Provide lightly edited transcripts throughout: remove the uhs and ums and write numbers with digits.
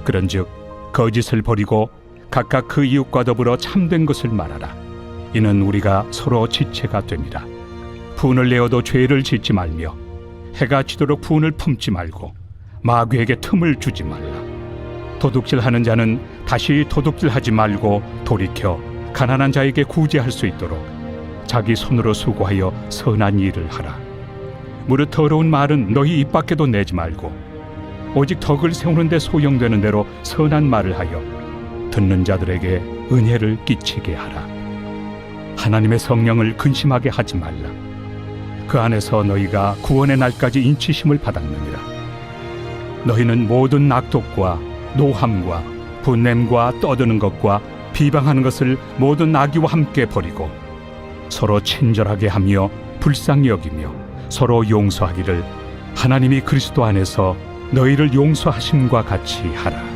그런즉 거짓을 버리고 각각 그 이웃과 더불어 참된 것을 말하라. 이는 우리가 서로 지체가 됨이라. 분을 내어도 죄를 짓지 말며 해가 지도록 분을 품지 말고 마귀에게 틈을 주지 말라. 도둑질하는 자는 다시 도둑질하지 말고 돌이켜 가난한 자에게 구제할 수 있도록 자기 손으로 수고하여 선한 일을 하라. 무릇 더러운 말은 너희 입 밖에도 내지 말고 오직 덕을 세우는 데 소용되는 대로 선한 말을 하여 듣는 자들에게 은혜를 끼치게 하라. 하나님의 성령을 근심하게 하지 말라. 그 안에서 너희가 구원의 날까지 인치심을 받았느니라. 너희는 모든 낙독과 노함과 분냄과 떠드는 것과 비방하는 것을 모든 악의와 함께 버리고 서로 친절하게 하며 불쌍히 여기며 서로 용서하기를 하나님이 그리스도 안에서 너희를 용서하심과 같이 하라.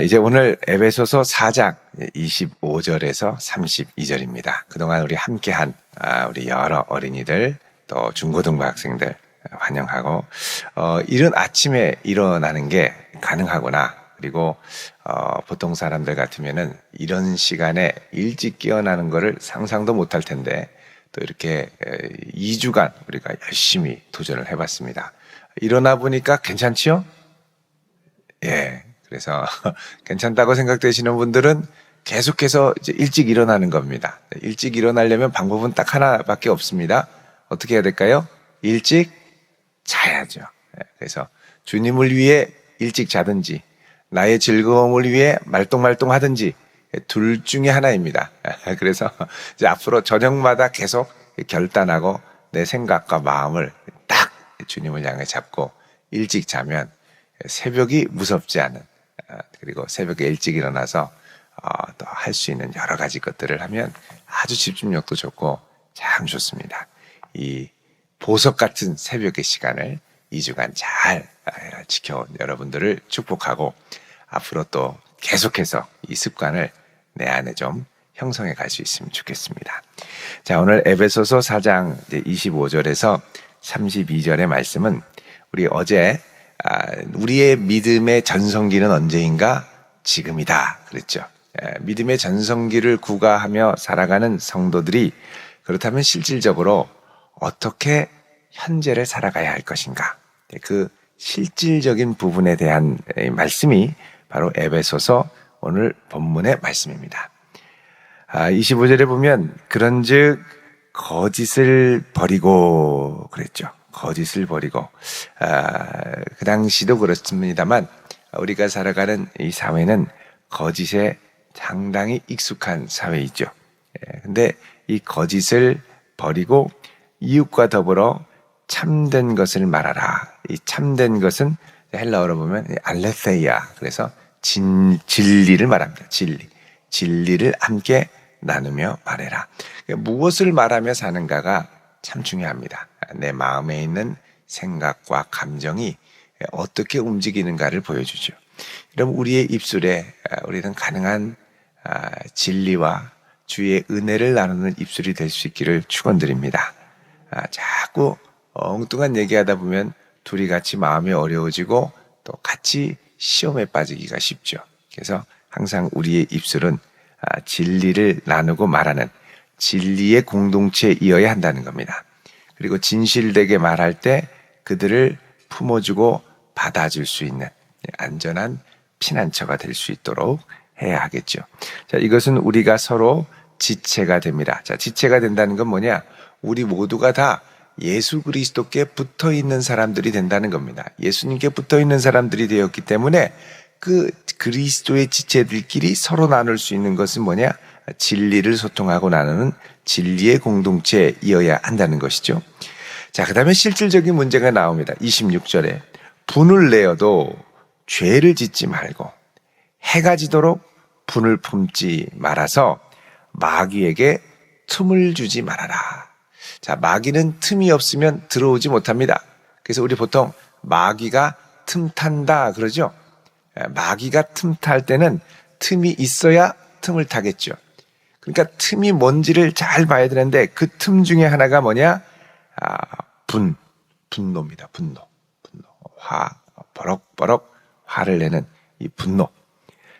이제 오늘 에베소서 4장 25절에서 32절입니다. 그동안 우리 함께한 우리 여러 어린이들 또 중고등부 학생들 환영하고 이른 아침에 일어나는 게 가능하구나. 그리고 보통 사람들 같으면은 이런 시간에 일찍 깨어나는 거를 상상도 못할 텐데 또 이렇게 2주간 우리가 열심히 도전을 해봤습니다. 일어나 보니까 괜찮지요? 예. 그래서 괜찮다고 생각되시는 분들은 계속해서 이제 일찍 일어나는 겁니다. 일찍 일어나려면 방법은 딱 하나밖에 없습니다. 어떻게 해야 될까요? 일찍 자야죠. 그래서 주님을 위해 일찍 자든지 나의 즐거움을 위해 말똥말똥 하든지 둘 중에 하나입니다. 그래서 이제 앞으로 저녁마다 계속 결단하고 내 생각과 마음을 딱 주님을 향해 잡고 일찍 자면 새벽이 무섭지 않은, 그리고 새벽에 일찍 일어나서 또 할 수 있는 여러 가지 것들을 하면 아주 집중력도 좋고 참 좋습니다. 이 보석 같은 새벽의 시간을 2주간 잘 지켜온 여러분들을 축복하고 앞으로 또 계속해서 이 습관을 내 안에 좀 형성해 갈 수 있으면 좋겠습니다. 자, 오늘 에베소서 4장 25절에서 32절의 말씀은 우리 어제 우리의 믿음의 전성기는 언제인가? 지금이다 그랬죠. 믿음의 전성기를 구가하며 살아가는 성도들이 그렇다면 실질적으로 어떻게 현재를 살아가야 할 것인가? 그 실질적인 부분에 대한 말씀이 바로 에베소서 오늘 본문의 말씀입니다. 25절에 보면 그런즉 거짓을 버리고 그랬죠. 거짓을 버리고 그 당시도 그렇습니다만 우리가 살아가는 이 사회는 거짓에 상당히 익숙한 사회이죠. 근데 이 거짓을 버리고 이웃과 더불어 참된 것을 말하라. 이 참된 것은 헬라어로 보면 알레세이아, 그래서 진리를 말합니다. 진리를 함께 나누며 말해라. 무엇을 말하며 사는가가 참 중요합니다. 내 마음에 있는 생각과 감정이 어떻게 움직이는가를 보여주죠. 그럼 우리의 입술에 우리는 가능한 진리와 주의 은혜를 나누는 입술이 될 수 있기를 축원드립니다. 자꾸 엉뚱한 얘기하다 보면 둘이 같이 마음이 어려워지고 또 같이 시험에 빠지기가 쉽죠. 그래서 항상 우리의 입술은 진리를 나누고 말하는 진리의 공동체이어야 한다는 겁니다. 그리고 진실되게 말할 때 그들을 품어주고 받아줄 수 있는 안전한 피난처가 될 수 있도록 해야 하겠죠. 자, 이것은 우리가 서로 지체가 됩니다. 자, 지체가 된다는 건 뭐냐? 우리 모두가 다 예수 그리스도께 붙어 있는 사람들이 된다는 겁니다. 예수님께 붙어 있는 사람들이 되었기 때문에 그 그리스도의 지체들끼리 서로 나눌 수 있는 것은 뭐냐? 진리를 소통하고 나누는 진리의 공동체이어야 한다는 것이죠. 자, 그 다음에 실질적인 문제가 나옵니다. 26절에 분을 내어도 죄를 짓지 말고 해가 지도록 분을 품지 말아서 마귀에게 틈을 주지 말아라. 자, 마귀는 틈이 없으면 들어오지 못합니다. 그래서 우리 보통 마귀가 틈탄다 그러죠. 마귀가 틈탈 때는 틈이 있어야 틈을 타겠죠. 그러니까 틈이 뭔지를 잘 봐야 되는데 그 틈 중에 하나가 뭐냐? 분노입니다. 분노. 화, 버럭버럭 화를 내는 이 분노.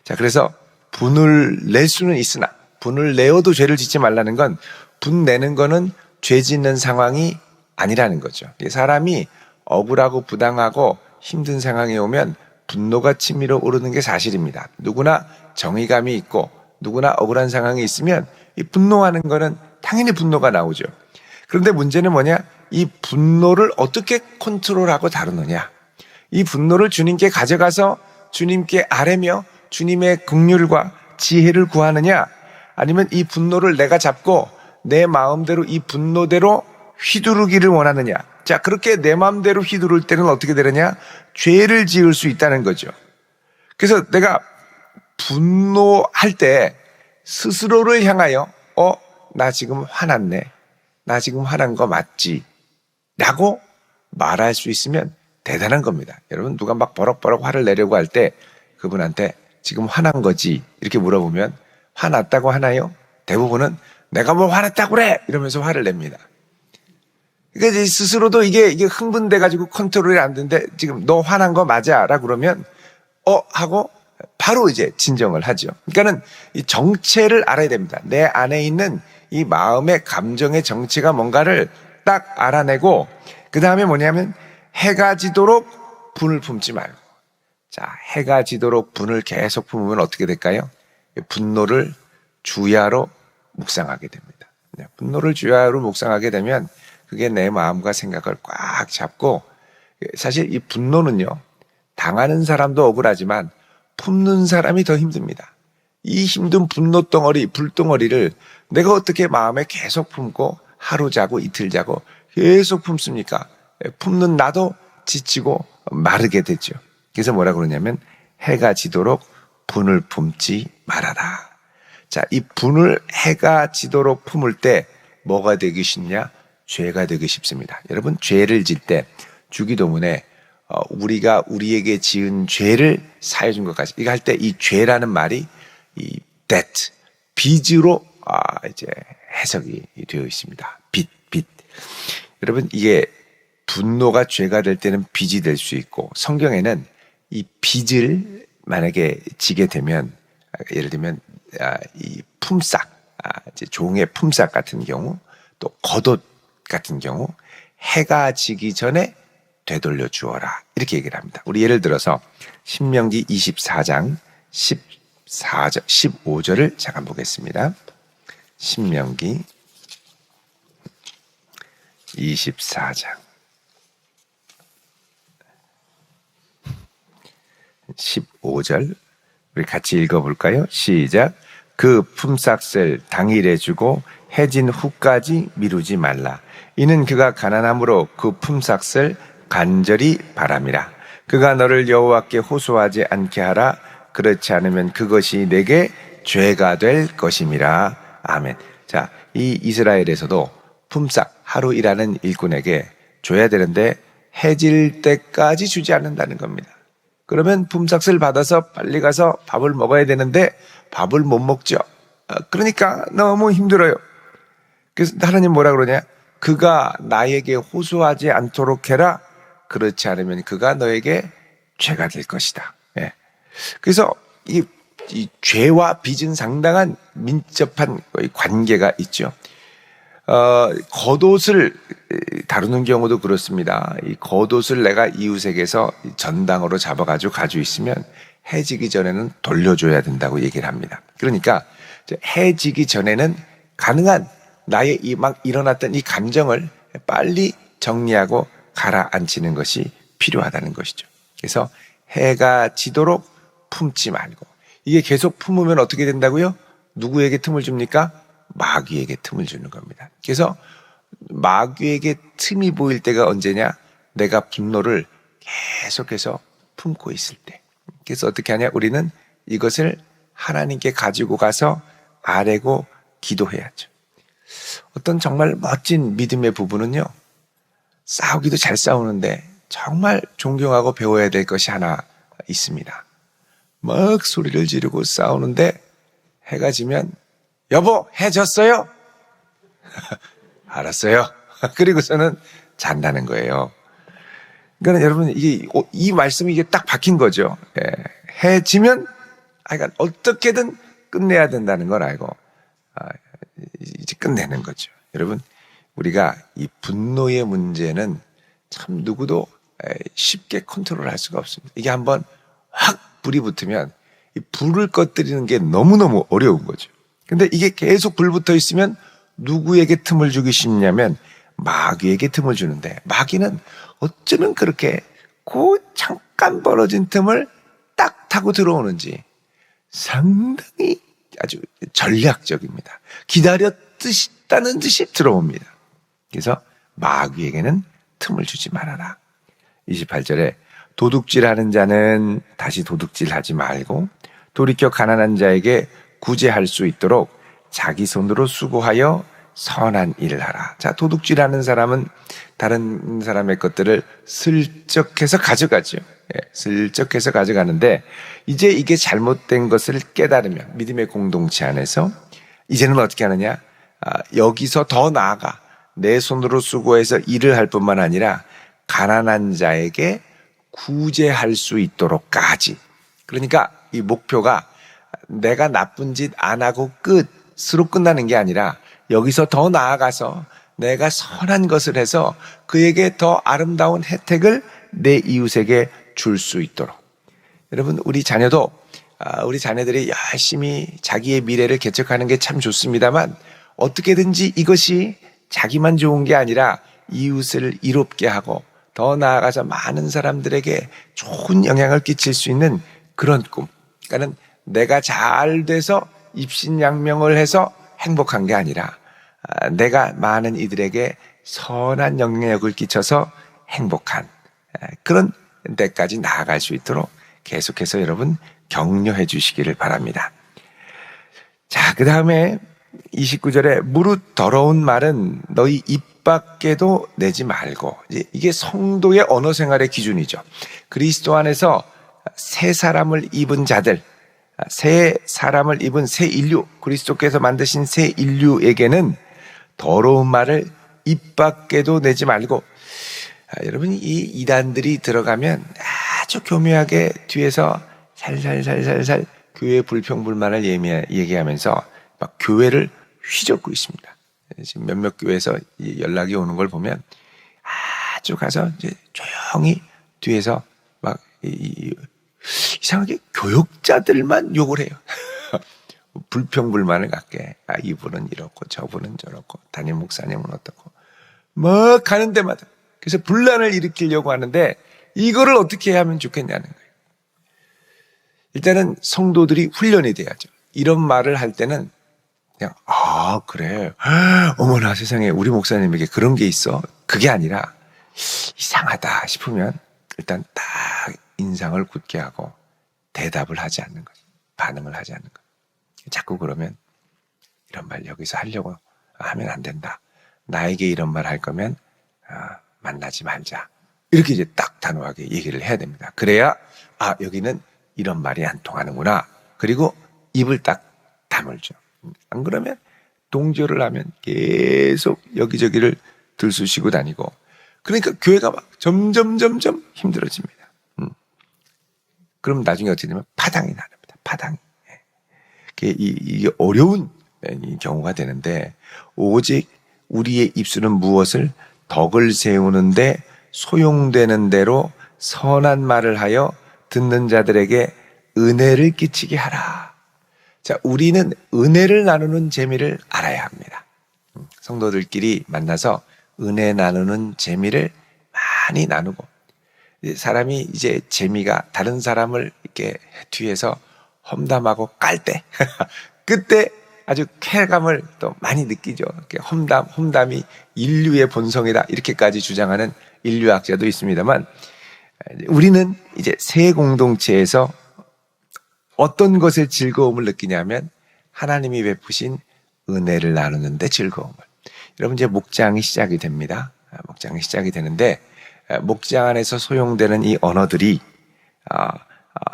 자, 그래서 분을 낼 수는 있으나 분을 내어도 죄를 짓지 말라는 건 분 내는 거는 죄 짓는 상황이 아니라는 거죠. 사람이 억울하고 부당하고 힘든 상황에 오면 분노가 치밀어 오르는 게 사실입니다. 누구나 정의감이 있고 누구나 억울한 상황이 있으면 이 분노하는 거는 당연히 분노가 나오죠. 그런데 문제는 뭐냐? 이 분노를 어떻게 컨트롤하고 다루느냐? 이 분노를 주님께 가져가서 주님께 아뢰며 주님의 긍휼과 지혜를 구하느냐? 아니면 이 분노를 내가 잡고 내 마음대로 이 분노대로 휘두르기를 원하느냐? 자, 그렇게 내 마음대로 휘두를 때는 어떻게 되느냐? 죄를 지을 수 있다는 거죠. 그래서 내가 분노할 때 스스로를 향하여 나 지금 화났네. 나 지금 화난 거 맞지? 라고 말할 수 있으면 대단한 겁니다. 여러분, 누가 막 버럭버럭 화를 내려고 할 때 그분한테 지금 화난 거지? 이렇게 물어보면 화났다고 하나요? 대부분은 내가 뭐 화났다고 그래! 이러면서 화를 냅니다. 그러니까 스스로도 이게 흥분돼가지고 컨트롤이 안 되는데 지금 너 화난 거 맞아? 라고 그러면 하고 바로 이제 진정을 하죠. 그러니까는 이 정체를 알아야 됩니다. 내 안에 있는 이 마음의 감정의 정체가 뭔가를 딱 알아내고 그 다음에 뭐냐면 해가 지도록 분을 품지 말고. 자, 해가 지도록 분을 계속 품으면 어떻게 될까요? 분노를 주야로 묵상하게 됩니다. 분노를 주야로 묵상하게 되면 그게 내 마음과 생각을 꽉 잡고 사실 이 분노는요. 당하는 사람도 억울하지만 품는 사람이 더 힘듭니다. 이 힘든 분노 덩어리, 불덩어리를 내가 어떻게 마음에 계속 품고 하루 자고 이틀 자고 계속 품습니까? 품는 나도 지치고 마르게 되죠. 그래서 뭐라 그러냐면 해가 지도록 분을 품지 말아라. 자, 이 분을 해가 지도록 품을 때 뭐가 되기 쉽냐? 죄가 되기 쉽습니다. 여러분, 죄를 질 때 주기도문에 우리가 우리에게 지은 죄를 사해 준 것까지 이거 할 때 이 죄라는 말이 이 debt, 빚으로 이제 해석이 되어 있습니다. 빚. 여러분, 이게 분노가 죄가 될 때는 빚이 될 수 있고 성경에는 이 빚을 만약에 지게 되면 예를 들면 이 품삯, 이제 종의 품삯 같은 경우 또 겉옷 같은 경우 해가 지기 전에 되돌려 주어라 이렇게 얘기를 합니다. 우리 예를 들어서 신명기 24장 15절을 잠깐 보겠습니다. 신명기 24장 15절 우리 같이 읽어볼까요? 시작. 그 품삯을 당일에 주고 해진 후까지 미루지 말라. 이는 그가 가난함으로 그 품삯을 간절히 바람이라. 그가 너를 여호와께 호소하지 않게 하라. 그렇지 않으면 그것이 내게 죄가 될 것임이라. 아멘. 자, 이 이스라엘에서도 품삯 하루 일하는 일꾼에게 줘야 되는데 해질 때까지 주지 않는다는 겁니다. 그러면 품삯을 받아서 빨리 가서 밥을 먹어야 되는데 밥을 못 먹죠. 그러니까 너무 힘들어요. 그래서 하나님 뭐라 그러냐? 그가 나에게 호소하지 않도록 해라. 그렇지 않으면 그가 너에게 죄가 될 것이다. 예. 그래서 이 죄와 빚은 상당한 민첩한 관계가 있죠. 겉옷을 다루는 경우도 그렇습니다. 이 겉옷을 내가 이웃에게서 전당으로 잡아가지고 가지고 있으면 해지기 전에는 돌려줘야 된다고 얘기를 합니다. 그러니까 해지기 전에는 가능한 나의 이 막 일어났던 이 감정을 빨리 정리하고 가라앉히는 것이 필요하다는 것이죠. 그래서 해가 지도록 품지 말고 이게 계속 품으면 어떻게 된다고요? 누구에게 틈을 줍니까? 마귀에게 틈을 주는 겁니다. 그래서 마귀에게 틈이 보일 때가 언제냐? 내가 분노를 계속해서 품고 있을 때. 그래서 어떻게 하냐? 우리는 이것을 하나님께 가지고 가서 아뢰고 기도해야죠. 어떤 정말 멋진 믿음의 부부는요, 싸우기도 잘 싸우는데 정말 존경하고 배워야 될 것이 하나 있습니다. 막 소리를 지르고 싸우는데 해가 지면 여보, 해 졌어요? 알았어요. 그리고서는 잔다는 거예요. 그러니까 여러분 이 말씀이 이게 딱 박힌 거죠. 예. 해지면 그러니까 어떻게든 끝내야 된다는 걸 알고 이제 끝내는 거죠. 여러분 우리가 이 분노의 문제는 참 누구도 쉽게 컨트롤할 수가 없습니다. 이게 한번 확 불이 붙으면 이 불을 꺼뜨리는 게 너무너무 어려운 거죠. 근데 이게 계속 불 붙어 있으면 누구에게 틈을 주기 쉽냐면 마귀에게 틈을 주는데, 마귀는 어쩌면 그렇게 그 잠깐 벌어진 틈을 딱 타고 들어오는지 상당히 아주 전략적입니다. 기다렸다는 듯이 들어옵니다. 그래서 마귀에게는 틈을 주지 말아라. 28절에 도둑질하는 자는 다시 도둑질하지 말고 돌이켜 가난한 자에게 구제할 수 있도록 자기 손으로 수고하여 선한 일을 하라. 자, 도둑질하는 사람은 다른 사람의 것들을 슬쩍해서 가져가죠. 슬쩍해서 가져가는데 이제 이게 잘못된 것을 깨달으면 믿음의 공동체 안에서 이제는 어떻게 하느냐? 여기서 더 나아가 내 손으로 수고해서 일을 할 뿐만 아니라 가난한 자에게 구제할 수 있도록까지. 그러니까 이 목표가 내가 나쁜 짓 안 하고 끝으로 끝나는 게 아니라 여기서 더 나아가서 내가 선한 것을 해서 그에게 더 아름다운 혜택을 내 이웃에게 줄 수 있도록. 여러분 우리 자녀도 우리 자녀들이 열심히 자기의 미래를 개척하는 게 참 좋습니다만 어떻게든지 이것이 자기만 좋은 게 아니라 이웃을 이롭게 하고 더 나아가서 많은 사람들에게 좋은 영향을 끼칠 수 있는 그런 꿈. 그러니까 내가 잘 돼서 입신양명을 해서 행복한 게 아니라 내가 많은 이들에게 선한 영향력을 끼쳐서 행복한 그런 데까지 나아갈 수 있도록 계속해서 여러분 격려해 주시기를 바랍니다. 자, 그 다음에 29절에 무릇 더러운 말은 너희 입 밖에도 내지 말고. 이게 성도의 언어 생활의 기준이죠. 그리스도 안에서 새 사람을 입은 자들, 새 사람을 입은 새 인류, 그리스도께서 만드신 새 인류에게는 더러운 말을 입 밖에도 내지 말고. 여러분 이 이단들이 들어가면 아주 교묘하게 뒤에서 살살살살살 교회 불평불만을 얘기하면서 막 교회를 휘젓고 있습니다. 지금 몇몇 교회에서 연락이 오는 걸 보면 아주 가서 이제 조용히 뒤에서 막 이상하게 교역자들만 욕을 해요. 불평불만을 갖게. 이분은 이렇고 저분은 저렇고 담임 목사님은 어떻고 막 가는 데마다. 그래서 분란을 일으키려고 하는데 이거를 어떻게 하면 좋겠냐는 거예요. 일단은 성도들이 훈련이 돼야죠. 이런 말을 할 때는 그냥 그래. 어머나 세상에 우리 목사님에게 그런 게 있어. 그게 아니라 이상하다 싶으면 일단 딱 인상을 굳게 하고 대답을 하지 않는 거죠. 반응을 하지 않는 거죠. 자꾸 그러면 이런 말 여기서 하려고 하면 안 된다. 나에게 이런 말 할 거면 만나지 말자. 이렇게 이제 딱 단호하게 얘기를 해야 됩니다. 그래야 여기는 이런 말이 안 통하는구나. 그리고 입을 딱 다물죠. 안 그러면 동조를 하면 계속 여기저기를 들쑤시고 다니고 그러니까 교회가 막 점점 힘들어집니다. 그럼 나중에 어떻게 되냐면 파당이 나릅니다. 파당이. 이게 어려운 경우가 되는데 오직 우리의 입술은 무엇을 덕을 세우는데 소용되는 대로 선한 말을 하여 듣는 자들에게 은혜를 끼치게 하라. 자, 우리는 은혜를 나누는 재미를 알아야 합니다. 성도들끼리 만나서 은혜 나누는 재미를 많이 나누고 사람이 이제 재미가 다른 사람을 이렇게 뒤에서 험담하고 깔 때 그때 아주 쾌감을 또 많이 느끼죠. 험담이 인류의 본성이다 이렇게까지 주장하는 인류학자도 있습니다만 우리는 이제 새 공동체에서 어떤 것에 즐거움을 느끼냐면 하나님이 베푸신 은혜를 나누는데 즐거움을. 여러분 이제 목장이 시작이 됩니다. 목장이 시작이 되는데 목장 안에서 소용되는 이 언어들이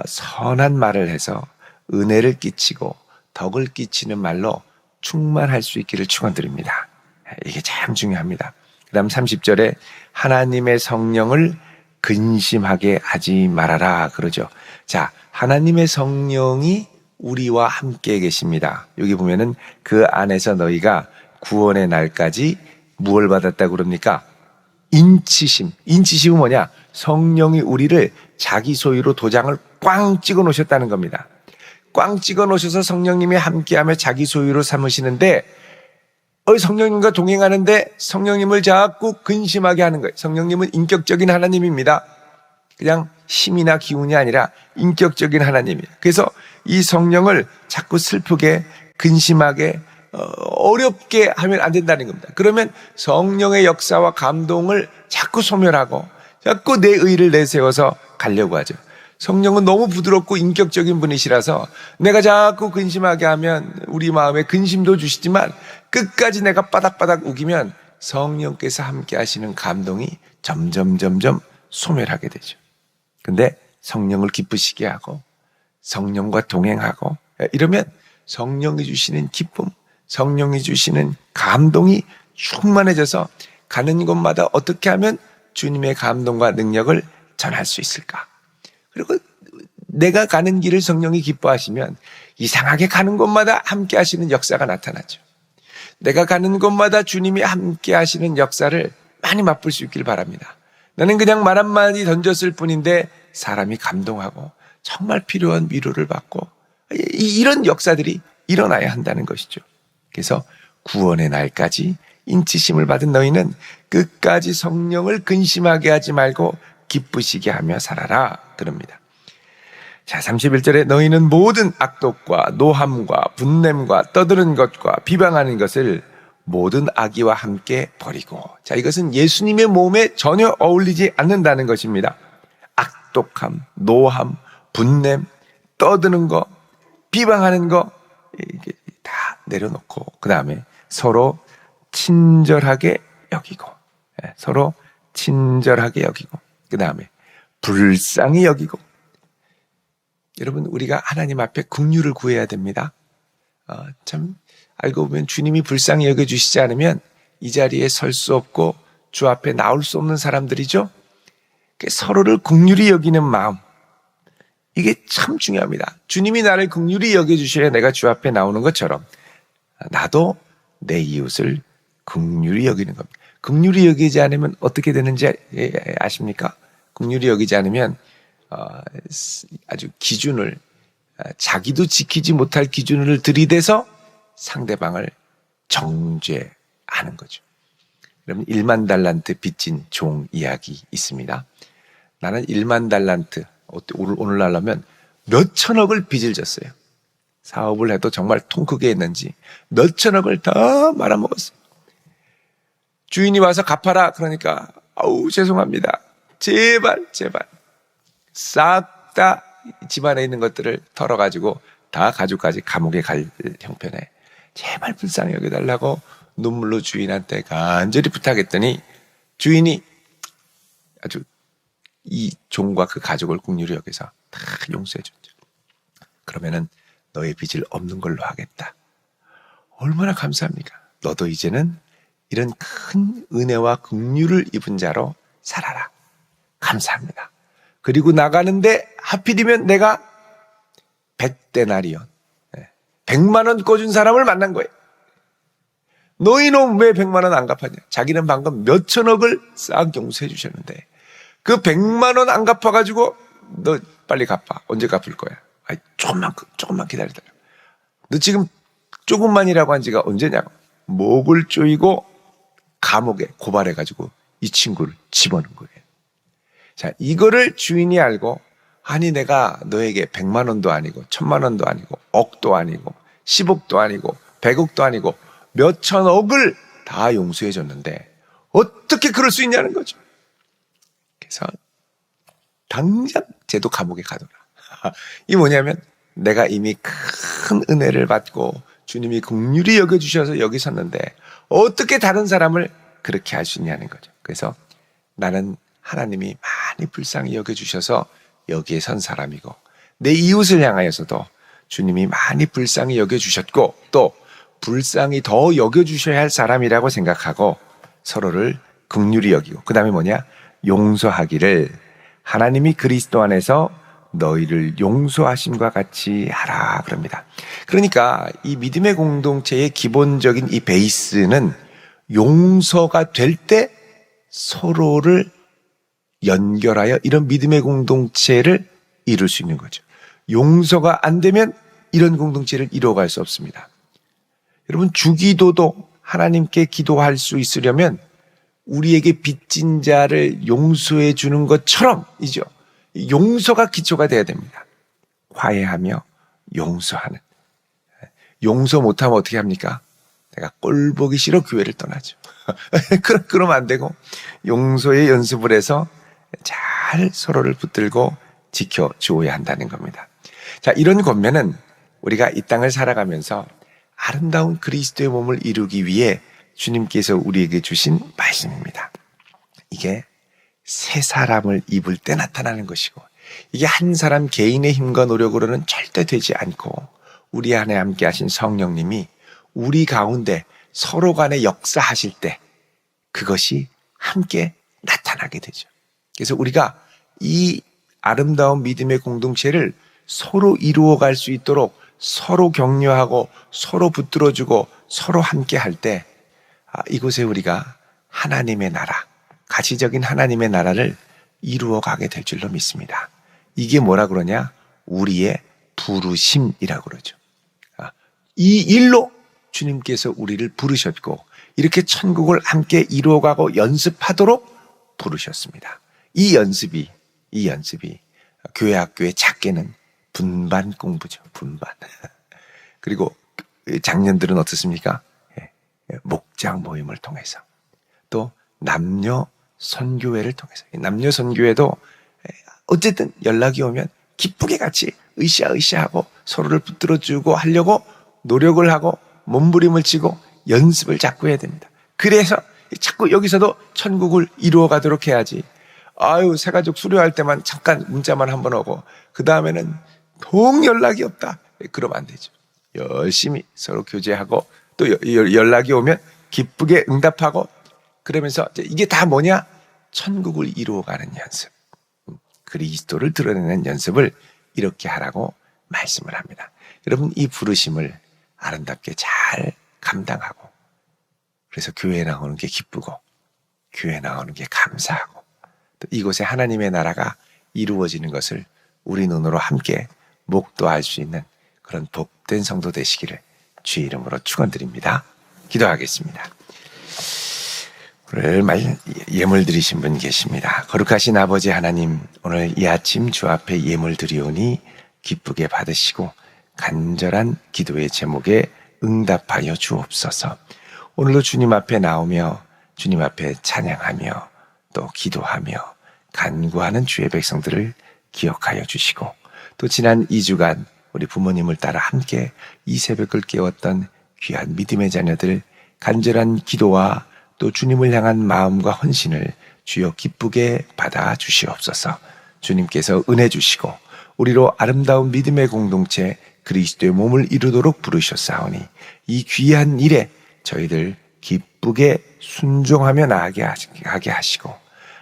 선한 말을 해서 은혜를 끼치고 덕을 끼치는 말로 충만할 수 있기를 축원드립니다. 이게 참 중요합니다. 그 다음 30절에 하나님의 성령을 근심하게 하지 말아라 그러죠. 자, 하나님의 성령이 우리와 함께 계십니다. 여기 보면은 그 안에서 너희가 구원의 날까지 무엇을 받았다고 그럽니까? 인치심. 인치심은 뭐냐? 성령이 우리를 자기 소유로 도장을 꽝 찍어 놓으셨다는 겁니다. 꽝 찍어 놓으셔서 성령님이 함께하며 자기 소유로 삼으시는데 성령님과 동행하는데 성령님을 자꾸 근심하게 하는 거예요. 성령님은 인격적인 하나님입니다. 그냥 힘이나 기운이 아니라 인격적인 하나님이에요. 그래서 이 성령을 자꾸 슬프게 근심하게 어렵게 하면 안 된다는 겁니다. 그러면 성령의 역사와 감동을 자꾸 소멸하고 자꾸 내 의를 내세워서 가려고 하죠. 성령은 너무 부드럽고 인격적인 분이시라서 내가 자꾸 근심하게 하면 우리 마음에 근심도 주시지만 끝까지 내가 바닥바닥 우기면 성령께서 함께 하시는 감동이 점점 소멸하게 되죠. 근데 성령을 기쁘시게 하고 성령과 동행하고 이러면 성령이 주시는 기쁨, 성령이 주시는 감동이 충만해져서 가는 곳마다 어떻게 하면 주님의 감동과 능력을 전할 수 있을까? 그리고 내가 가는 길을 성령이 기뻐하시면 이상하게 가는 곳마다 함께 하시는 역사가 나타나죠. 내가 가는 곳마다 주님이 함께 하시는 역사를 많이 맛볼 수 있길 바랍니다. 나는 그냥 말 한마디 던졌을 뿐인데 사람이 감동하고 정말 필요한 위로를 받고 이런 역사들이 일어나야 한다는 것이죠. 그래서 구원의 날까지 인치심을 받은 너희는 끝까지 성령을 근심하게 하지 말고 기쁘시게 하며 살아라 그럽니다. 자, 31절에 너희는 모든 악독과 노함과 분냄과 떠드는 것과 비방하는 것을 모든 악의와 함께 버리고. 자, 이것은 예수님의 몸에 전혀 어울리지 않는다는 것입니다. 악독함, 노함, 분냄, 떠드는 거, 비방하는 거 이게 다 내려놓고 그 다음에 서로 친절하게 여기고, 서로 친절하게 여기고 그 다음에 불쌍히 여기고. 여러분, 우리가 하나님 앞에 긍휼을 구해야 됩니다. 참 알고 보면 주님이 불쌍히 여겨주시지 않으면 이 자리에 설 수 없고 주 앞에 나올 수 없는 사람들이죠. 서로를 긍휼히 여기는 마음, 이게 참 중요합니다. 주님이 나를 긍휼히 여겨주셔야 내가 주 앞에 나오는 것처럼 나도 내 이웃을 긍휼히 여기는 겁니다. 긍휼히 여기지 않으면 어떻게 되는지 아십니까? 긍휼히 여기지 않으면 아주 기준을, 자기도 지키지 못할 기준을 들이대서 상대방을 정죄하는 거죠. 그러면 1만 달란트 빚진 종 이야기 있습니다. 나는 1만 달란트, 오늘날 하면 몇 천억을 빚을 졌어요. 사업을 해도 정말 통 크게 했는지 몇 천억을 다 말아먹었어요. 주인이 와서 갚아라 그러니까 아우 죄송합니다. 제발 싹 다 집안에 있는 것들을 털어가지고 다 가족까지 감옥에 갈 형편에 제발 불쌍히 여겨달라고 눈물로 주인한테 간절히 부탁했더니 주인이 아주 이 종과 그 가족을 긍휼히 여겨서 다 용서해 줬죠. 그러면은 너의 빚을 없는 걸로 하겠다. 얼마나 감사합니까? 너도 이제는 이런 큰 은혜와 긍휼을 입은 자로 살아라. 감사합니다. 그리고 나가는데 하필이면 내가 100데나리온, 100만 원 꿔준 사람을 만난 거예요. 너희는 왜 100만 원 안 갚았냐? 자기는 방금 몇 천억을 싹 용서해 주셨는데 그 100만 원 안 갚아가지고 너 빨리 갚아. 언제 갚을 거야? 아이, 조금만 기다리다. 너 지금 조금만이라고 한 지가 언제냐고. 목을 조이고 감옥에 고발해가지고 이 친구를 집어넣은 거예요. 자, 이거를 주인이 알고, 아니 내가 너에게 100만 원도 아니고 1000만 원도 아니고 억도 아니고 10억도 아니고 100억도 아니고 몇 천억을 다 용서해 줬는데 어떻게 그럴 수 있냐는 거죠. 그래서 당장 쟤도 감옥에 가둬라. 이 뭐냐면 내가 이미 큰 은혜를 받고 주님이 긍휼히 여겨주셔서 여기 섰는데 어떻게 다른 사람을 그렇게 할 수 있냐는 거죠. 그래서 나는 하나님이 많이 불쌍히 여겨주셔서 여기에 선 사람이고 내 이웃을 향하여서도 주님이 많이 불쌍히 여겨주셨고 또 불쌍히 더 여겨주셔야 할 사람이라고 생각하고 서로를 긍휼히 여기고 그 다음에 뭐냐? 용서하기를 하나님이 그리스도 안에서 너희를 용서하심과 같이 하라 그럽니다. 그러니까 이 믿음의 공동체의 기본적인 이 베이스는 용서가 될 때 서로를 연결하여 이런 믿음의 공동체를 이룰 수 있는 거죠. 용서가 안 되면 이런 공동체를 이루어갈 수 없습니다. 여러분, 주기도도 하나님께 기도할 수 있으려면 우리에게 빚진 자를 용서해 주는 것처럼이죠. 용서가 기초가 돼야 됩니다. 화해하며 용서하는. 용서 못하면 어떻게 합니까? 내가 꼴 보기 싫어 교회를 떠나죠. 그러면 안 되고 용서의 연습을 해서 잘 서로를 붙들고 지켜주어야 한다는 겁니다. 자, 이런 권면은 우리가 이 땅을 살아가면서 아름다운 그리스도의 몸을 이루기 위해 주님께서 우리에게 주신 말씀입니다. 이게 새 사람을 입을 때 나타나는 것이고, 이게 한 사람 개인의 힘과 노력으로는 절대 되지 않고 우리 안에 함께 하신 성령님이 우리 가운데 서로 간에 역사하실 때 그것이 함께 나타나게 되죠. 그래서 우리가 이 아름다운 믿음의 공동체를 서로 이루어갈 수 있도록 서로 격려하고 서로 붙들어주고 서로 함께 할 때 이곳에 우리가 하나님의 나라, 가시적인 하나님의 나라를 이루어가게 될 줄로 믿습니다. 이게 뭐라 그러냐? 우리의 부르심이라고 그러죠. 이 일로 주님께서 우리를 부르셨고 이렇게 천국을 함께 이루어가고 연습하도록 부르셨습니다. 이 연습이 교회 학교의 작게는 분반 공부죠. 분반. 그리고 장년들은 어떻습니까? 목장 모임을 통해서 또 남녀 선교회를 통해서 남녀 선교회도 어쨌든 연락이 오면 기쁘게 같이 으쌰으쌰하고 서로를 붙들어주고 하려고 노력을 하고 몸부림을 치고 연습을 자꾸 해야 됩니다. 그래서 자꾸 여기서도 천국을 이루어가도록 해야지. 아유, 새가족 수료할 때만 잠깐 문자만 한번 오고 그 다음에는 통 연락이 없다. 그러면 안 되죠. 열심히 서로 교제하고 또 연락이 오면 기쁘게 응답하고 그러면서 이게 다 뭐냐? 천국을 이루어가는 연습. 그리스도를 드러내는 연습을 이렇게 하라고 말씀을 합니다. 여러분, 이 부르심을 아름답게 잘 감당하고 그래서 교회에 나오는 게 기쁘고 교회에 나오는 게 감사하고 또 이곳에 하나님의 나라가 이루어지는 것을 우리 눈으로 함께 목도할 수 있는 그런 복된 성도 되시기를 주의 이름으로 축원드립니다. 기도하겠습니다. 오늘 예물 드리신 분 계십니다. 거룩하신 아버지 하나님, 오늘 이 아침 주 앞에 예물 드리오니 기쁘게 받으시고 간절한 기도의 제목에 응답하여 주옵소서. 오늘도 주님 앞에 나오며 주님 앞에 찬양하며 또 기도하며 간구하는 주의 백성들을 기억하여 주시고 또 지난 2주간 우리 부모님을 따라 함께 이 새벽을 깨웠던 귀한 믿음의 자녀들 간절한 기도와 또 주님을 향한 마음과 헌신을 주여 기쁘게 받아 주시옵소서. 주님께서 은혜 주시고 우리로 아름다운 믿음의 공동체 그리스도의 몸을 이루도록 부르셨사오니 이 귀한 일에 저희들 기쁘게 순종하며 나아가게 하시고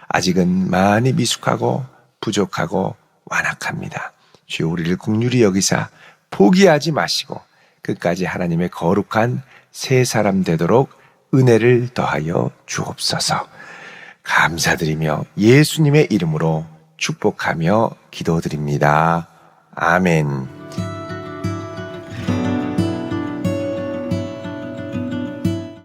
아직은 많이 미숙하고 부족하고 완악합니다. 주여 우리를 긍휼히 여기사 포기하지 마시고 끝까지 하나님의 거룩한 새 사람 되도록 은혜를 더하여 주옵소서. 감사드리며 예수님의 이름으로 축복하며 기도드립니다. 아멘.